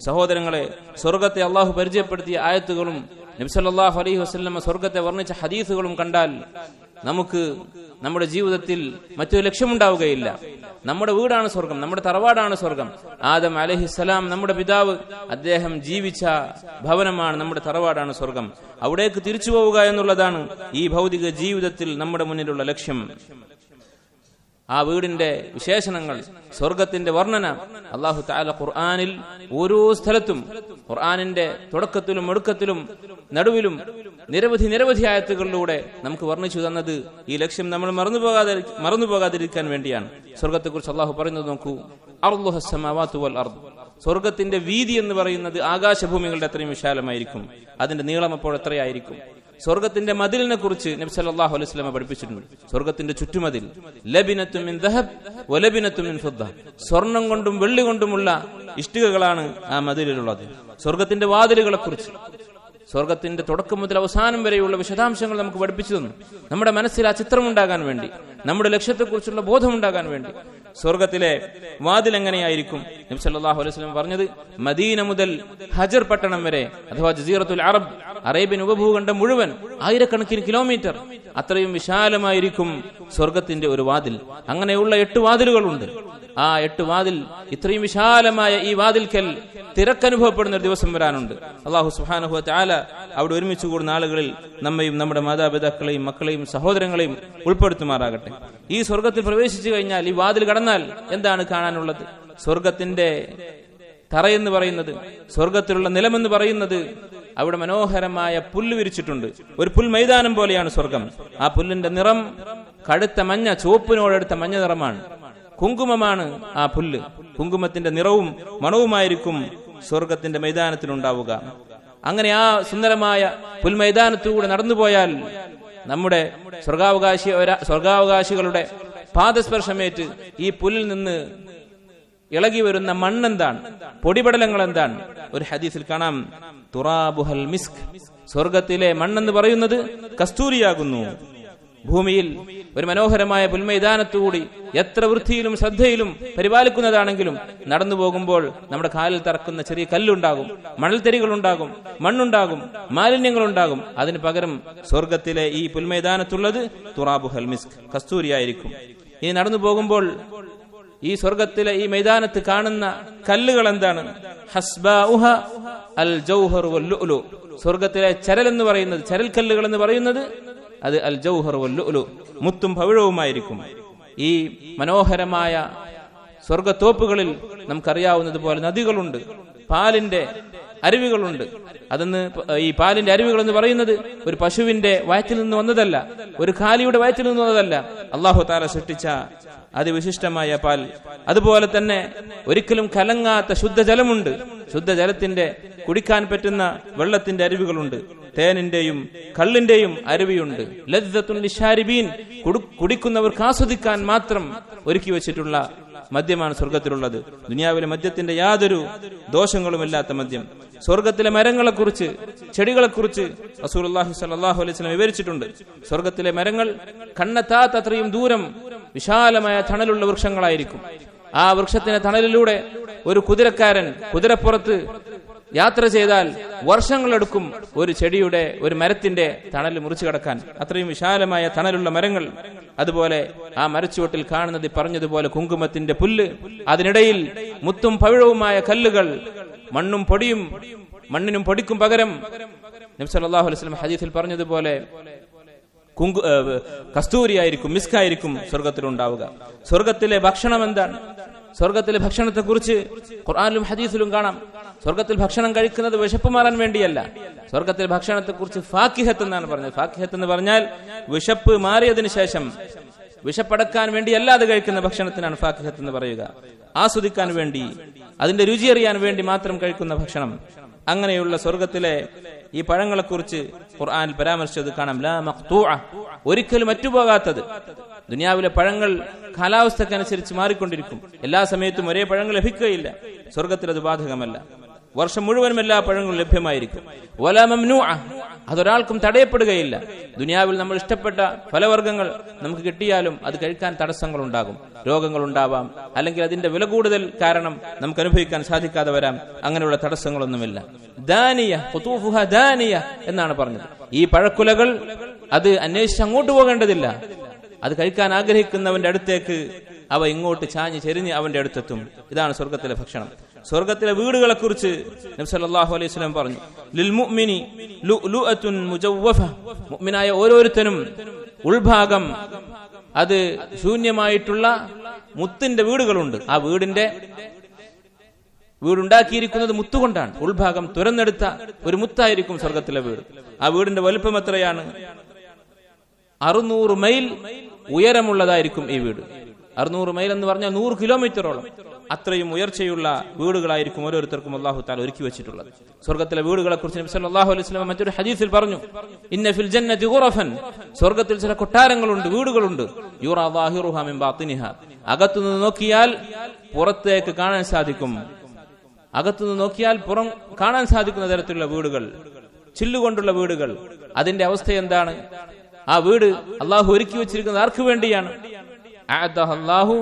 സഹോദരങ്ങളെ, സ്വർഗത്തെ അള്ളാഹു പരിചയപ്പെടുത്തിയ ആയത്തുകളും നബി സല്ലല്ലാഹു അലൈഹി വസല്ലം സ്വർഗത്തെ വർണ്ണിച്ച ഹദീസുകളും കണ്ടാൽ നമുക്ക് നമ്മുടെ ജീവിതത്തിൽ മറ്റൊരു ലക്ഷ്യമുണ്ടാവുകയില്ല. നമ്മുടെ വീടാണ് സ്വർഗം, നമ്മുടെ തറവാടാണ് സ്വർഗം. ആദം അലൈഹിസ്സലാം നമ്മുടെ പിതാവ്, അദ്ദേഹം ജീവിച്ച ഭവനമാണ് നമ്മുടെ തറവാടാണ് സ്വർഗം. അവിടേക്ക് തിരിച്ചു പോവുക എന്നുള്ളതാണ് ഈ ഭൗതിക ജീവിതത്തിൽ നമ്മുടെ മുന്നിലുള്ള ലക്ഷ്യം. ആ വീടിന്റെ വിശേഷണങ്ങൾ, സ്വർഗത്തിന്റെ വർണ്ണന അല്ലാഹു തആല ഖുർആനിൽ ഓരോ സ്ഥലത്തും, ഖുർആനിന്റെ തുടക്കത്തിലും ഒടുക്കത്തിലും നടുവിലും നിരവധി ആയത്തുകളിലൂടെ നമുക്ക് വർണ്ണിച്ചു തന്നത് ഈ ലക്ഷ്യം നമ്മൾ മറന്നുപോകാതിരിക്കാൻ വേണ്ടിയാണ്. സ്വർഗത്തെക്കുറിച്ച് അല്ലാഹു പറയുന്നത് നോക്കൂ, അർളുഹസ് സമാവാതു വൽ അർദ്. സ്വർഗത്തിന്റെ വീതി എന്ന് പറയുന്നത് ആകാശഭൂമികളുടെ അത്രയും വിശാലമായിരിക്കും. അതിന്റെ നീളം അപ്പോൾ എത്രയായിരിക്കും? സ്വർഗത്തിന്റെ മതിലിനെ കുറിച്ച് നബി സല്ലല്ലാഹു അലൈഹി വസല്ലം പഠിപ്പിച്ചിട്ടുണ്ട്. സ്വർഗത്തിന്റെ ചുറ്റുമതിൽ ലബിനത്തും മിൻ ദഹബ് വലബിനത്തും മിൻ ഫിദ്ദ. സ്വർണം കൊണ്ടും വെള്ളി കൊണ്ടുമുള്ള ഇഷ്ടികകളാണ് ആ മതിലിലുള്ളത്. സ്വർഗത്തിന്റെ വാതിലുകളെ കുറിച്ച്, സ്വർഗത്തിന്റെ തുടക്കം മുതൽ അവസാനം വരെയുള്ള വിശദാംശങ്ങൾ നമുക്ക് പഠിപ്പിച്ചു തന്നു. നമ്മുടെ മനസ്സിൽ ആ ചിത്രമുണ്ടാകാൻ വേണ്ടി, നമ്മുടെ ലക്ഷ്യത്തെക്കുറിച്ചുള്ള ബോധമുണ്ടാകാൻ വേണ്ടി. സ്വർഗത്തിലെ വാതിൽ എങ്ങനെയായിരിക്കും? നബി സല്ലല്ലാഹു അലൈഹി വസല്ലം പറഞ്ഞത്, മദീന മുതൽ ഹജർ പട്ടണം വരെ, അഥവാ ജസീറത്തുൽ അറബ്, അറേബ്യൻ ഉപഭൂഖണ്ഡം മുഴുവൻ ആയിരക്കണക്കിന് കിലോമീറ്റർ അത്രയും വിശാലമായിരിക്കും സ്വർഗത്തിന്റെ ഒരു വാതിൽ. അങ്ങനെയുള്ള 8 വാതിലുകളുണ്ട്. ആ 8 വാതിൽ, ഇത്രയും വിശാലമായ ഈ വാതിൽക്കൽ തിരക്കനുഭവപ്പെടുന്ന ഒരു ദിവസം വരാനുണ്ട്. അല്ലാഹു സുബ്ഹാനഹു വ തആല അവിടെ ഒരുമിച്ച് കൂടുന്ന ആളുകളിൽ നമ്മയും നമ്മുടെ മാതാപിതാക്കളെയും മക്കളെയും സഹോദരങ്ങളെയും ഉൾപ്പെടുത്തുമാറാകട്ടെ. ഈ സ്വർഗത്തിൽ പ്രവേശിച്ചു കഴിഞ്ഞാൽ, ഈ വാതിൽ കടന്നാൽ എന്താണ് കാണാനുള്ളത്? സ്വർഗത്തിന്റെ തറയെന്ന് പറയുന്നത്, സ്വർഗത്തിലുള്ള നിലമെന്ന് പറയുന്നത്, അവിടെ മനോഹരമായ പുല്ല് വിരിച്ചിട്ടുണ്ട്. ഒരു പുൽ മൈതാനം പോലെയാണ് സ്വർഗം. ആ പുല്ലിന്റെ നിറം കടുത്ത മഞ്ഞ, ചുവപ്പിനോടെടുത്ത മഞ്ഞ നിറമാണ്. കുങ്കുമമാണ് ആ പുല്ല്. കുങ്കുമത്തിന്റെ നിറവും മണവുമായിരിക്കും സ്വർഗത്തിന്റെ മൈതാനത്തിലുണ്ടാവുക. അങ്ങനെ ആ സുന്ദരമായ പുൽമൈതാനത്തൂടെ നടന്നുപോയാൽ നമ്മുടെ സ്വർഗാവകാശികളുടെ പാദസ്പർശമേറ്റ് ഈ പുല്ലിൽ നിന്ന് ഇളകി വരുന്ന മണ്ണെന്താണ്, പൊടിപടലങ്ങൾ എന്താണ്? ഒരു ഹദീസിൽ കാണാം, തുറാബുഹൽ മിസ്ക്. സ്വർഗത്തിലെ മണ്ണെന്ന് പറയുന്നത് കസ്തൂരിയാകുന്നു. ഭൂമിയിൽ ഒരു മനോഹരമായ പുൽമൈതാനത്തുകൂടി എത്ര വൃത്തിയിലും ശ്രദ്ധയിലും പരിപാലിക്കുന്നതാണെങ്കിലും നടന്നു പോകുമ്പോൾ നമ്മുടെ കാലിൽ തറക്കുന്ന ചെറിയ കല്ലുണ്ടാകും, മണൽത്തരികളുണ്ടാകും, മണ്ണുണ്ടാകും, മാലിന്യങ്ങളുണ്ടാകും. അതിന് പകരം സ്വർഗത്തിലെ ഈ പുൽമൈതാനത്തുള്ളത് തുറാബുഹൽ മിസ്ക്, കസ്തൂരിയായിരിക്കും. ഇനി നടന്നു പോകുമ്പോൾ ഈ സ്വർഗത്തിലെ ഈ മൈതാനത്ത് കാണുന്ന കല്ലുകൾ എന്താണ്? ഹസ്ബാഉഹ അൽ ജൗഹർ വൽ ലുഅ്ലു. സ്വർഗത്തിലെ ചരൽ എന്ന് പറയുന്നത്, ചരൽ കല്ലുകൾ എന്ന് പറയുന്നത് അത് അൽ ജൗഹർ വൽ ലുഅ്ലു, മുത്തും പവിഴവുമായിരിക്കും. ഈ മനോഹരമായ സ്വർഗത്തോപ്പുകളിൽ നമുക്കറിയാവുന്നതുപോലെ നദികളുണ്ട്, പാലിന്റെ അരുവികളുണ്ട്. അതെന്ന് ഈ പാലിന്റെ അരുവികൾ എന്ന് പറയുന്നത് ഒരു പശുവിന്റെ വയറ്റിൽ നിന്ന് വന്നതല്ല, ഒരു കാലിയുടെ വയറ്റിൽ നിന്ന് വന്നതല്ല, അല്ലാഹു തആല സൃഷ്ടിച്ച അതിവിശിഷ്ടമായ പാൽ. അതുപോലെ തന്നെ ഒരിക്കലും കലങ്ങാത്ത ശുദ്ധജലമുണ്ട്. ശുദ്ധജലത്തിന്റെ കുടിക്കാൻ പറ്റുന്ന വെള്ളത്തിന്റെ അരുവികളുണ്ട്. തേനിന്റെയും കള്ളിന്റെയും അരുവിയുണ്ട്. ലദ്ദത്തുൻ ലിശാരിബീൻ, കുടിക്കുന്നവർക്ക് ആസ്വദിക്കാൻ മാത്രം ഒരുക്കി വെച്ചിട്ടുള്ള മദ്യമാണ് സ്വർഗത്തിലുള്ളത്. ദുനിയാവിലെ മദ്യത്തിന്റെ യാതൊരു ദോഷങ്ങളുമില്ലാത്ത മദ്യം. സ്വർഗത്തിലെ മരങ്ങളെക്കുറിച്ച്, ചെടികളെക്കുറിച്ച് റസൂലുള്ളാഹി സ്വല്ലല്ലാഹു അലൈഹി വസല്ലം വിവരിച്ചിട്ടുണ്ട്. സ്വർഗത്തിലെ മരങ്ങൾ കണ്ണെത്താത്തത്രയും ദൂരം വിശാലമായ തണലുള്ള വൃക്ഷങ്ങളായിരിക്കും. ആ വൃക്ഷത്തിന്റെ തണലിലൂടെ ഒരു കുതിരക്കാരൻ കുതിരപ്പുറത്ത് യാത്ര ചെയ്താൽ വർഷങ്ങളെടുക്കും ഒരു ചെടിയുടെ, ഒരു മരത്തിന്റെ തണൽ മുറിച്ചു കടക്കാൻ. അത്രയും വിശാലമായ തണലുള്ള മരങ്ങൾ. അതുപോലെ ആ മരച്ചുവട്ടിൽ കാണുന്നത് പറഞ്ഞതുപോലെ കുങ്കുമത്തിന്റെ പുല്ല്, അതിനിടയിൽ മുത്തും പവിഴവുമായ കല്ലുകൾ, മണ്ണും പൊടിയും, മണ്ണിനും പൊടിക്കും പകരം നബി സല്ലല്ലാഹു അലൈഹി വസല്ലം ഹദീസിൽ പറഞ്ഞതുപോലെ കസ്തൂരിയായിരിക്കും, മിസ്കായിരിക്കും സ്വർഗത്തിലുണ്ടാവുക. സ്വർഗത്തിലെ ഭക്ഷണം എന്താണ്? സ്വർഗത്തിലെ ഭക്ഷണത്തെ കുറിച്ച് ഖുർആനിലും ഹദീസിലും കാണാം. സ്വർഗത്തിൽ ഭക്ഷണം കഴിക്കുന്നത് വിശപ്പ് മാറാൻ വേണ്ടിയല്ല. സ്വർഗത്തിലെ ഭക്ഷണത്തെ കുറിച്ച് ഫാക്കിഹത്ത് എന്നാണ് പറഞ്ഞത്. ഫാക്കിഹത്ത് എന്ന് പറഞ്ഞാൽ വിശപ്പ് മാറിയതിനു ശേഷം, വിശപ്പടക്കാൻ വേണ്ടി അല്ലാതെ കഴിക്കുന്ന ഭക്ഷണത്തിനാണ് ഫാക്കിഹത്ത് എന്ന് പറയുക. ആസ്വദിക്കാൻ വേണ്ടി, അതിന്റെ രുചി അറിയാൻ വേണ്ടി മാത്രം കഴിക്കുന്ന ഭക്ഷണം. അങ്ങനെയുള്ള സ്വർഗത്തിലെ ഈ പഴങ്ങളെക്കുറിച്ച് ഖുർആനിൽ പരാമർശിച്ചത് കാണാം. ലാ മഖ്തൂഅ, ഒരിക്കലും അറ്റുപോകാത്തത്. ദുനിയാവിലെ പഴങ്ങൾ കാലാവസ്ഥക്കനുസരിച്ച് മാറിക്കൊണ്ടിരിക്കും. എല്ലാ സമയത്തും ഒരേ പഴങ്ങൾ ലഭിക്കുകയില്ല. സ്വർഗത്തിൽ അത് ബാധകമല്ല. വർഷം മുഴുവനും എല്ലാ പഴങ്ങളും ലഭ്യമായിരിക്കും. വലാ മംനൂഅ, അതൊരാൾക്കും തടയപ്പെടുകയില്ല. ദുനിയാവിൽ നമ്മൾ ഇഷ്ടപ്പെട്ട ഫലവർഗ്ഗങ്ങൾ നമുക്ക് കിട്ടിയാലും അത് കഴിക്കാൻ തടസ്സങ്ങൾ ഉണ്ടാകും, രോഗങ്ങൾ ഉണ്ടാവാം, അല്ലെങ്കിൽ അതിന്റെ വില കൂടുതൽ കാരണം നമുക്ക് അനുഭവിക്കാൻ സാധിക്കാതെ വരാം. അങ്ങനെയുള്ള തടസ്സങ്ങളൊന്നുമില്ല. ദാനിയ ഖുതൂഫുഹ ദാനിയ എന്നാണ് പറഞ്ഞത്. ഈ പഴക്കുലകൾ അത് അന്വേഷിച്ച് അങ്ങോട്ട് പോകേണ്ടതില്ല. അത് കഴിക്കാൻ ആഗ്രഹിക്കുന്നവന്റെ അടുത്തേക്ക് അവ ഇങ്ങോട്ട് ചാഞ്ഞ് ചെരിഞ്ഞ് അവന്റെ അടുത്തെത്തും. ഇതാണ് സ്വർഗത്തിലെ ഭക്ഷണം. സ്വർഗത്തിലെ വീടുകളെ കുറിച്ച് നബി സല്ലല്ലാഹു അലൈഹി വസല്ലം പറഞ്ഞു, ലിൽ മുഅ്മിനി ലുഅത്തുൻ മുജവ്വഫ, മുഅ്മിനായ ഓരോരുത്തനും ഉൾഭാഗം അത് ശൂന്യമായിട്ടുള്ള മുത്തിന്റെ വീടുകളുണ്ട്. ആ വീടുണ്ടാക്കിയിരിക്കുന്നത് മുത്തുകൊണ്ടാണ്. ഉൾഭാഗം തുറന്നെടുത്ത ഒരു മുത്തായിരിക്കും സ്വർഗത്തിലെ വീട്. ആ വീടിന്റെ വലുപ്പം എത്രയാണ്? 600 മൈൽ ഉയരമുള്ളതായിരിക്കും ഈ വീട്. 600 മൈൽ എന്ന് പറഞ്ഞാൽ 100 കിലോമീറ്ററോളം. അത്രയും ഉയർച്ചയുള്ള വീടുകളായിരിക്കും ഓരോരുത്തർക്കും അല്ലാഹു തആല ഒരുക്കി വെച്ചിട്ടുള്ളത്. സ്വർഗത്തിലെ വീടുകളെ കുറിച്ച് നബി സല്ലല്ലാഹു അലൈഹി വസല്ലം മറ്റൊരു ഹദീസിൽ പറഞ്ഞു, ഇന്ന ഫിൽ ജന്നതി ഗുറഫൻ, സ്വർഗത്തിൽ ചില കൊട്ടാരങ്ങളുണ്ട്, വീടുകളുണ്ട്. യുറാ ളാഹിറുഹാ മിൻ ബാത്തിനിഹാ, അകത്തുനിന്ന് നോക്കിയാൽ പുറത്തേക്ക് കാണാൻ സാധിക്കും. അകത്തുനിന്ന് നോക്കിയാൽ പുറം കാണാൻ സാധിക്കുന്ന തരത്തിലുള്ള വീടുകൾ, ചില്ലുകൊണ്ടുള്ള വീടുകൾ. അതിന്റെ അവസ്ഥ എന്താണ്? ആ വീട് അള്ളാഹു ഒരുക്കി വെച്ചിരിക്കുന്നത് ആർക്ക് വേണ്ടിയാണ്? അഅദഹു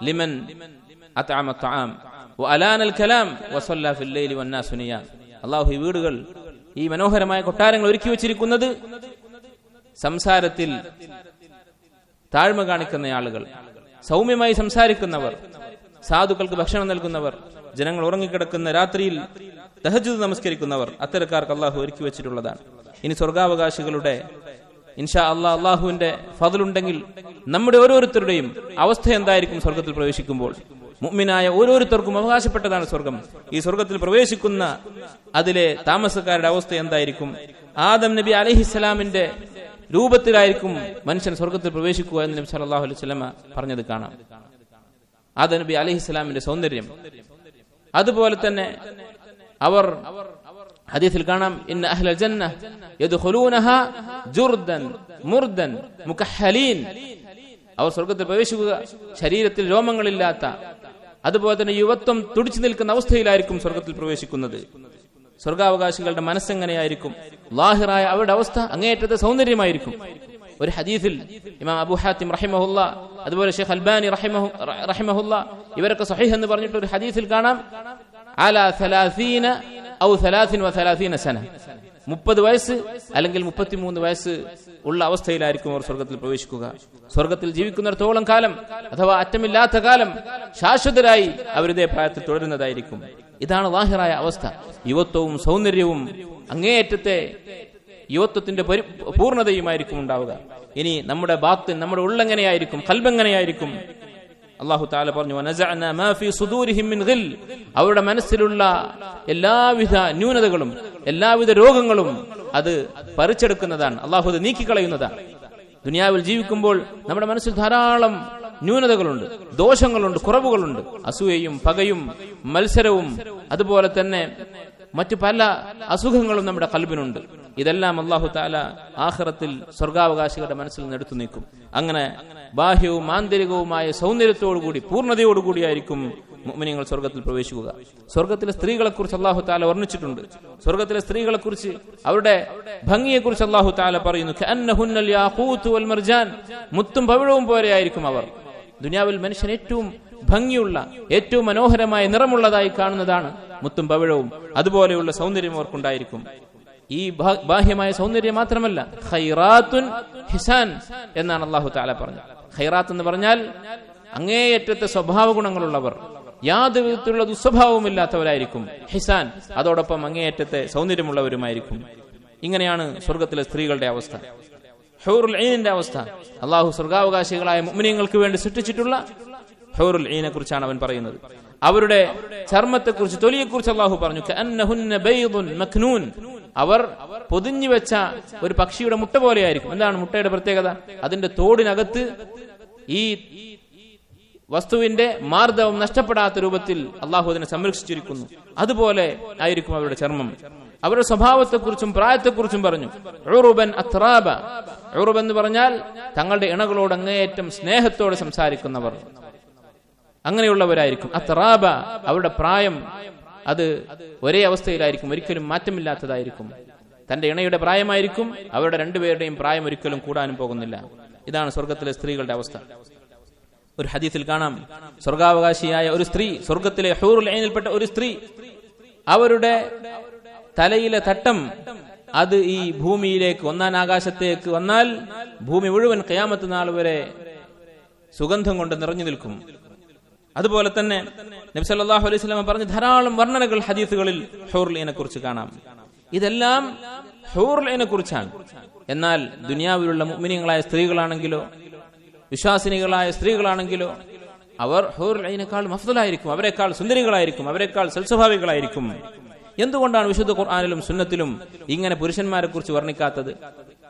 ലിമൻ അത്അമ തആം വഅലാനൽ കലാം വസല്ല ഫിൽ ലൈലി വന്നാസു നിയാം. അള്ളാഹു ഈ വീടുകൾ, ഈ മനോഹരമായ കൊട്ടാരങ്ങൾ ഒരുക്കി വെച്ചിരിക്കുന്നത് സംസാരത്തിൽ താഴ്മ കാണിക്കുന്ന ആളുകൾ, സൗമ്യമായി സംസാരിക്കുന്നവർ, സാധുക്കൾക്ക് ഭക്ഷണം നൽകുന്നവർ, ജനങ്ങൾ ഉറങ്ങിക്കിടക്കുന്ന രാത്രിയിൽ തഹജ്ജുദ് നമസ്കരിക്കുന്നവർ, അത്തരക്കാർക്ക് അള്ളാഹു ഒരുക്കി വെച്ചിട്ടുള്ളതാണ്. ഇനി സ്വർഗാവകാശികളുടെ ഇൻഷാ അല്ലാഹ് അള്ളാഹുവിന്റെ ഫضലുണ്ടെങ്കിൽ നമ്മുടെ ഓരോരുത്തരുടെയും അവസ്ഥ എന്തായിരിക്കും സ്വർഗത്തിൽ പ്രവേശിക്കുമ്പോൾ? മുഅ്മിനായ ഓരോരുത്തർക്കും അവകാശപ്പെട്ടതാണ് സ്വർഗം. ഈ സ്വർഗത്തിൽ പ്രവേശിക്കുന്ന അതിലെ താമസക്കാരുടെ അവസ്ഥ എന്തായിരിക്കും? ആദം നബി അലൈഹിസ്സലാമിന്റെ രൂപത്തിലായിരിക്കും മനുഷ്യൻ സ്വർഗത്തിൽ പ്രവേശിക്കുക എന്ന് നബി സല്ലല്ലാഹു അലൈഹി വസല്ലം പറഞ്ഞത് കാണാം. ആദം നബി അലൈഹിസ്സലാമിന്റെ സൗന്ദര്യം. അതുപോലെ തന്നെ അവർ ഹദീസിൽ കാണാം, ഇന്ന അഹ്ലൽ ജന്ന യദ്ഖുലൂനഹാ ജുർദൻ മുർദൻ മുകഹ്ഹലീൻ, അവർ സ്വർഗത്തിൽ പ്രവേശിക്കുക ശരീരത്തിൽ രോമങ്ങളില്ലാത്ത, അതുപോലെ തന്നെ യുവത്വം തുടിച്ചു നിൽക്കുന്ന അവസ്ഥയിലായിരിക്കും സ്വർഗത്തിൽ പ്രവേശിക്കുന്നത്. സ്വർഗാവകാശികളുടെ മനസ്സെങ്ങനെയായിരിക്കും? ലാഹിറായ അവരുടെ അവസ്ഥ അങ്ങേയറ്റത്തെ സൗന്ദര്യമായിരിക്കും. ഒരു ഹദീസിൽ ഇമാം അബൂ ഹാത്തിം റഹിമഹുല്ലാ, അതുപോലെ ഷെയ്ഖ് അൽബാനി റഹിമഹുല്ലാ, ഇവരൊക്കെ സ്വഹീഹ് എന്ന് പറഞ്ഞിട്ട് ഒരു ഹദീസിൽ കാണാം, അലാ 30 ഔ 33 സന, 30 വയസ്സ് അല്ലെങ്കിൽ 33 വയസ്സ് ഉള്ള അവസ്ഥയിലായിരിക്കും അവർ സ്വർഗത്തിൽ പ്രവേശിക്കുക. സ്വർഗത്തിൽ ജീവിക്കുന്നിടത്തോളം കാലം, അഥവാ അറ്റമില്ലാത്ത കാലം, ശാശ്വതരായി അവരിതേ പ്രായത്തിൽ തുടരുന്നതായിരിക്കും. ഇതാണ് ലാഹിറായ അവസ്ഥ. യുവത്വവും സൗന്ദര്യവും അങ്ങേയറ്റത്തെ യുവത്വത്തിന്റെ പൂർണ്ണതയുമായിരിക്കും ഉണ്ടാവുക. ഇനി നമ്മുടെ ബാത്തിൻ, നമ്മുടെ ഉള്ളെങ്ങനെയായിരിക്കും, ഖൽബെങ്ങനെയായിരിക്കും? അല്ലാഹു തആല പറഞ്ഞു, വനസഅനാ മാ ഫീ സുദൂരിഹിം മിൻ ഗിൽ, അവരുടെ മനസ്സിലുള്ള എല്ലാവിധ ന്യൂനതകളും എല്ലാവിധ രോഗങ്ങളും അത് പറിച്ചെടുക്കുന്നതാണ്. അല്ലാഹു അത് നീക്കിക്കളയുന്നതാണ്. ദുനിയാവിൽ ജീവിക്കുമ്പോൾ നമ്മുടെ മനസ്സിൽ ധാരാളം ന്യൂനതകളുണ്ട്, ദോഷങ്ങളുണ്ട്, കുറവുകളുണ്ട്. അസൂയയും പകയും മത്സരവും അതുപോലെ തന്നെ മറ്റു പല അസുഖങ്ങളും നമ്മുടെ ഖൽബിനുണ്ട്. ഇതെല്ലാം അല്ലാഹു തആല ആഖിറത്തിൽ സ്വർഗാവകാശികളുടെ മനസ്സിൽ നിന്ന് എടുത്തു നീക്കും. അങ്ങനെ ബാഹ്യവും ആന്തരികവുമായ സൗന്ദര്യത്തോടുകൂടി, പൂർണ്ണതയോടുകൂടിയായിരിക്കും മുഅ്മിനീങ്ങൾ സ്വർഗത്തിൽ പ്രവേശിക്കുക. സ്വർഗത്തിലെ സ്ത്രീകളെക്കുറിച്ച് അല്ലാഹു തആല വർണ്ണിച്ചിട്ടുണ്ട്. സ്വർഗത്തിലെ സ്ത്രീകളെക്കുറിച്ച്, അവരുടെ ഭംഗിയെക്കുറിച്ച് അല്ലാഹു തആല പറയുന്നു, കഅന്നഹുന്നൽ യാഖൂത്ത് വൽ മർജാൻ, മുത്തും പവിഴവും പോലെയായിരിക്കും അവർ. ദുനിയാവിൽ മനുഷ്യൻ ഏറ്റവും ഭംഗിയുള്ള, ഏറ്റവും മനോഹരമായ നിറമുള്ളതായി കാണുന്നതാണ് മുത്തും പവിഴവും. അതുപോലെയുള്ള സൗന്ദര്യം അവർക്കുണ്ടായിരിക്കും. ഈ ബാഹ്യമായ സൗന്ദര്യം മാത്രമല്ല, ഖൈറാത്തുൻ ഹിസാൻ എന്നാണ് അല്ലാഹു തആല പറഞ്ഞത്. ഖൈറാത്ത് എന്ന് പറഞ്ഞാൽ അങ്ങേയറ്റത്തെ സ്വഭാവ ഗുണങ്ങളുള്ളവർ, യാതൊരു വിധത്തിലുള്ള ദുസ്വഭാവമില്ലാത്തവരായിരിക്കും. ഹിസാൻ, അതോടൊപ്പം അങ്ങേയറ്റത്തെ സൗന്ദര്യമുള്ളവരുമായിരിക്കും. ഇങ്ങനെയാണ് സ്വർഗത്തിലെ സ്ത്രീകളുടെ അവസ്ഥ. ഹൂറുൽ ഐനിന്റെ അവസ്ഥ, അല്ലാഹു സ്വർഗാവകാശികളായ മുഅ്മിനീങ്ങൾക്ക് വേണ്ടി സൃഷ്ടിച്ചിട്ടുള്ള ഹൂറുൽ ഐനെ കുറിച്ചാണ് അവൻ പറയുന്നത്. അവരുടെ ചർമ്മത്തെക്കുറിച്ച്, തൊലിയെക്കുറിച്ച് അല്ലാഹു പറഞ്ഞു, കഅന്നഹുന്ന ബൈദുൻ മക്നൂൻ, അവർ പൊതിഞ്ഞു വെച്ച ഒരു പക്ഷിയുടെ മുട്ട പോലെയായിരിക്കും. എന്താണ് മുട്ടയുടെ പ്രത്യേകത? അതിന്റെ തോടിനകത്ത് ഈ വസ്തുവിന്റെ മാർദ്ദവം നഷ്ടപ്പെടാത്ത രൂപത്തിൽ അല്ലാഹു അതിനെ സംരക്ഷിച്ചിരിക്കുന്നു. അതുപോലെ ആയിരിക്കും അവരുടെ ചർമ്മം. അവരുടെ സ്വഭാവത്തെക്കുറിച്ചും പ്രായത്തെക്കുറിച്ചും പറഞ്ഞു. ഉറുബൻ അത്റാബ, ഉറുബ് എന്ന് പറഞ്ഞാൽ തങ്ങളുടെ ഇണകളോട് അങ്ങേയറ്റം സ്നേഹത്തോടെ സംസാരിക്കുന്നവർ, അങ്ങനെയുള്ളവരായിരിക്കും. അത്റാബ, അവരുടെ പ്രായം അത് ഒരേ അവസ്ഥയിലായിരിക്കും, ഒരിക്കലും മാറ്റമില്ലാത്തതായിരിക്കും. തന്റെ ഇണയുടെ പ്രായമായിരിക്കും, അവരുടെ രണ്ടുപേരുടെയും പ്രായം ഒരിക്കലും കൂടാനും പോകുന്നില്ല. ഇതാണ് സ്വർഗത്തിലെ സ്ത്രീകളുടെ അവസ്ഥ. ഒരു ഹദീസിൽ കാണാം, സ്വർഗാവകാശിയായ ഒരു സ്ത്രീ, സ്വർഗത്തിലെ ഹൂറുൽ ഐനിൽപ്പെട്ട ഒരു സ്ത്രീ, അവരുടെ തലയിലെ തട്ടം അത് ഈ ഭൂമിയിലേക്ക്, ഒന്നാം ആകാശത്തേക്ക് വന്നാൽ ഭൂമി മുഴുവൻ ഖിയാമത്ത് നാൾ വരെ സുഗന്ധം കൊണ്ട് നിറഞ്ഞു നിൽക്കും. അതുപോലെ തന്നെ നബി സല്ലല്ലാഹു അലൈഹി വസല്ലം പറഞ്ഞ ധാരാളം വർണ്ണനകൾ ഹദീസുകളിൽ ഹൂറുൽ ഐനെ കുറിച്ച് കാണാം. ഇതെല്ലാം ഹൂറുൽ ഐനെ കുറിച്ചാണ്. എന്നാൽ ദുനിയാവിലുള്ള മുഅ്മിനീങ്ങളായ സ്ത്രീകളാണെങ്കിലോ, വിശ്വാസിനികളായ സ്ത്രീകളാണെങ്കിലോ, അവർ ഹൂറുൽ ഐനേക്കാൾ അഫ്ദലായിരിക്കും, അവരെക്കാൾ സുന്ദരികളായിരിക്കും, അവരെക്കാൾ സൽസ്വഭാവികളായിരിക്കും. എന്തുകൊണ്ടാണ് വിശുദ്ധ ഖുർആനിലും സുന്നത്തിലും ഇങ്ങനെ പുരുഷന്മാരെ കുറിച്ച് വർണ്ണിക്കാത്തത്?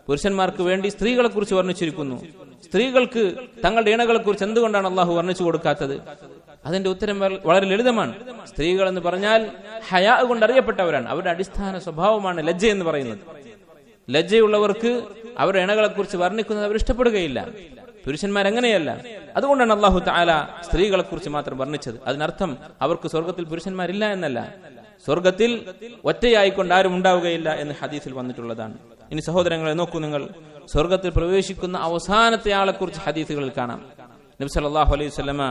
പുരുഷന്മാർക്ക് വേണ്ടി സ്ത്രീകളെ കുറിച്ച് വർണ്ണിച്ചിരിക്കുന്നു. സ്ത്രീകൾക്ക് തങ്ങളുടെ ഇണകളെ കുറിച്ച് എന്തുകൊണ്ടാണ് അള്ളാഹു വർണ്ണിച്ചു കൊടുക്കാത്തത്? അതിന്റെ ഉത്തരം വളരെ ലളിതമാണ്. സ്ത്രീകൾ എന്ന് പറഞ്ഞാൽ ഹയാ കൊണ്ട് അറിയപ്പെട്ടവരാണ്. അവരുടെ അടിസ്ഥാന സ്വഭാവമാണ് ലജ്ജ എന്ന് പറയുന്നത്. ലജ്ജയുള്ളവർക്ക് അവരുടെ ഇണകളെ കുറിച്ച് വർണ്ണിക്കുന്നത് അവർ ഇഷ്ടപ്പെടുകയില്ല. പുരുഷന്മാരങ്ങനെയല്ല. അതുകൊണ്ടാണ് അള്ളാഹു തആല സ്ത്രീകളെ കുറിച്ച് മാത്രം വർണ്ണിച്ചത്. അതിനർത്ഥം അവർക്ക് സ്വർഗത്തിൽ പുരുഷന്മാരില്ല എന്നല്ല. സ്വർഗത്തിൽ ഒറ്റയായിക്കൊണ്ട് ആരും ഉണ്ടാവുകയില്ല എന്ന് ഹദീസിൽ വന്നിട്ടുള്ളതാണ്. ഇനി സഹോദരങ്ങളെ നോക്കൂ, നിങ്ങൾ സ്വർഗത്തിൽ പ്രവേശിക്കുന്ന അവസാനത്തെ ആളെ കുറിച്ച് ഹദീസുകളിൽ കാണാം. നബി സല്ലല്ലാഹു അലൈഹി വസല്ലമ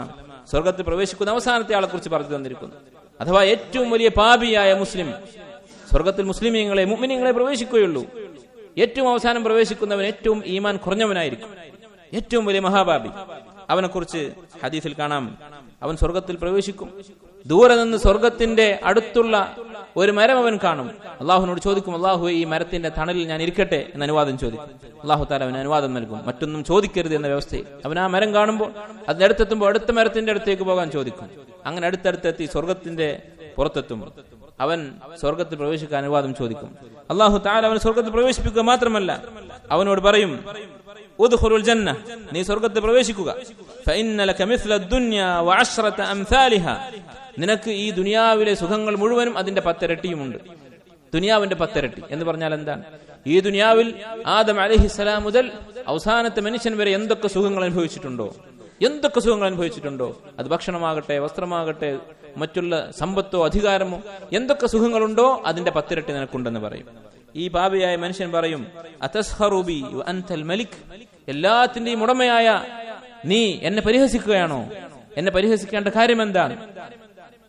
സ്വർഗത്തിൽ പ്രവേശിക്കുന്ന അവസാനത്തെ ആളെ കുറിച്ച് പറഞ്ഞു തന്നിരിക്കുന്നു. അഥവാ ഏറ്റവും വലിയ പാപിയായ മുസ്ലിം, സ്വർഗത്തിൽ മുസ്ലിമീങ്ങളെ, മുഅ്മിനീങ്ങളെ പ്രവേശിക്കുകയുള്ളൂ. ഏറ്റവും അവസാനം പ്രവേശിക്കുന്നവൻ ഏറ്റവും ഈമാൻ കുറഞ്ഞവനായിരിക്കും, ഏറ്റവും വലിയ മഹാപാപി. അവനെ കുറിച്ച് ഹദീസിൽ കാണാം, അവൻ സ്വർഗത്തിൽ പ്രവേശിക്കും. ദൂരെ നിന്ന് സ്വർഗത്തിന്റെ അടുത്തുള്ള ഒരു മരം അവൻ കാണും. അള്ളാഹുവിനോട് ചോദിക്കും, അള്ളാഹുവേ, ഈ മരത്തിന്റെ തണലിൽ ഞാൻ ഇരിക്കട്ടെ എന്ന് അനുവാദം ചോദിക്കും. അള്ളാഹു താല അവന് അനുവാദം നൽകും. മറ്റൊന്നും ചോദിക്കരുത് എന്ന വ്യവസ്ഥയിൽ അവൻ ആ മരം കാണുമ്പോൾ അതിന്റെ അടുത്തെത്തുമ്പോൾ അടുത്ത മരത്തിന്റെ അടുത്തേക്ക് പോകാൻ ചോദിക്കും. അങ്ങനെ അടുത്തടുത്തെത്തി സ്വർഗത്തിന്റെ പുറത്തെത്തും. അവൻ സ്വർഗത്തിൽ പ്രവേശിക്കാൻ അനുവാദം ചോദിക്കും. അള്ളാഹു താല അവൻ സ്വർഗത്തിൽ പ്രവേശിപ്പിക്കുക മാത്രമല്ല, അവനോട് പറയും, ഉദ്ഖുലുൽ ജന്ന, നീ സ്വർഗത്തിൽ പ്രവേശിക്കുക. ഫഇന്ന ലക മിസ്ല ദുനിയ വഅശ്റത അംസാലിഹ, നിനക്ക് ഈ ദുനിയാവിലെ സുഖങ്ങൾ മുഴുവനും അതിന്റെ 10 ഇരട്ടിയുമുണ്ട്. ദുനിയാവിന്റെ 10 ഇരട്ടി എന്ന് പറഞ്ഞാൽ എന്താണ്? ഈ ദുനിയാവിൽ ആദം അലൈഹിസ്സലാം മുതൽ അവസാനത്തെ മനുഷ്യൻ വരെ എന്തൊക്കെ സുഖങ്ങൾ അനുഭവിച്ചിട്ടുണ്ടോ, അത് ഭക്ഷണമാകട്ടെ, വസ്ത്രമാകട്ടെ, മറ്റുള്ള സമ്പത്തോ അധികാരമോ, എന്തൊക്കെ സുഖങ്ങളുണ്ടോ അതിന്റെ 10 ഇരട്ടി നിനക്കുണ്ടെന്ന് പറയും. ഈ പാപിയായ മനുഷ്യൻ പറയും, അതസ്ഖറു ബി വഅൻതൽ മലിക്, എല്ലാത്തിന്റെയും ഉടമയായ നീ എന്നെ പരിഹസിക്കുകയാണോ? എന്നെ പരിഹസിക്കേണ്ട കാര്യം എന്താണ്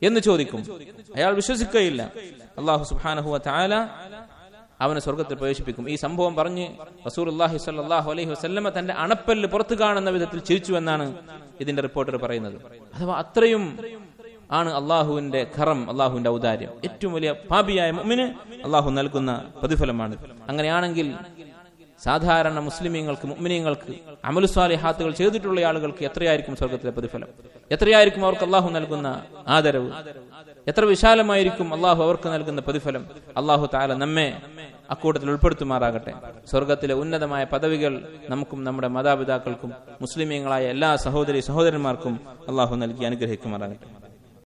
എന്ന് ചോദിക്കും. അയാൾ വിശ്വസിക്കുകയില്ല. അല്ലാഹു സുബ്ഹാനഹു വ തആല അവനെ സ്വർഗത്തിൽ പ്രവേശിപ്പിക്കും. ഈ സംഭവം പറഞ്ഞ് റസൂലുള്ളാഹി സ്വല്ലല്ലാഹു അലൈഹി വസല്ലമ തന്റെ അണപ്പല്ല് പുറത്തു കാണുന്ന വിധത്തിൽ ചിരിച്ചു എന്നാണ് ഇതിന്റെ റിപ്പോർട്ടർ പറയുന്നത്. അഥവാ അത്രയും ആണ് അള്ളാഹുവിന്റെ ഖറം, അള്ളാഹുവിന്റെ ഔദാര്യം. ഏറ്റവും വലിയ പാപിയായ മുഅ്മിന് അള്ളാഹു നൽകുന്ന പ്രതിഫലമാണ്. അങ്ങനെയാണെങ്കിൽ സാധാരണ മുസ്ലിമീങ്ങൾക്ക്, മുഅ്മിനീങ്ങൾക്ക്, അമലു സ്വാലിഹാത്തുകൾ ചെയ്തിട്ടുള്ള ആളുകൾക്ക് എത്രയായിരിക്കും സ്വർഗത്തിലെ പ്രതിഫലം? എത്രയായിരിക്കും അവർക്ക് അള്ളാഹു നൽകുന്ന ആദരവ്? എത്ര വിശാലമായിരിക്കും അള്ളാഹു അവർക്ക് നൽകുന്ന പ്രതിഫലം? അള്ളാഹു തആല നമ്മെ അക്കൂട്ടത്തിൽ ഉൾപ്പെടുത്തുമാറാകട്ടെ. സ്വർഗത്തിലെ ഉന്നതമായ പദവികൾ നമുക്കും നമ്മുടെ മാതാപിതാക്കൾക്കും മുസ്ലിമീങ്ങളായ എല്ലാ സഹോദരി സഹോദരന്മാർക്കും അള്ളാഹു നൽകി അനുഗ്രഹിക്കുമാറാകട്ടെ.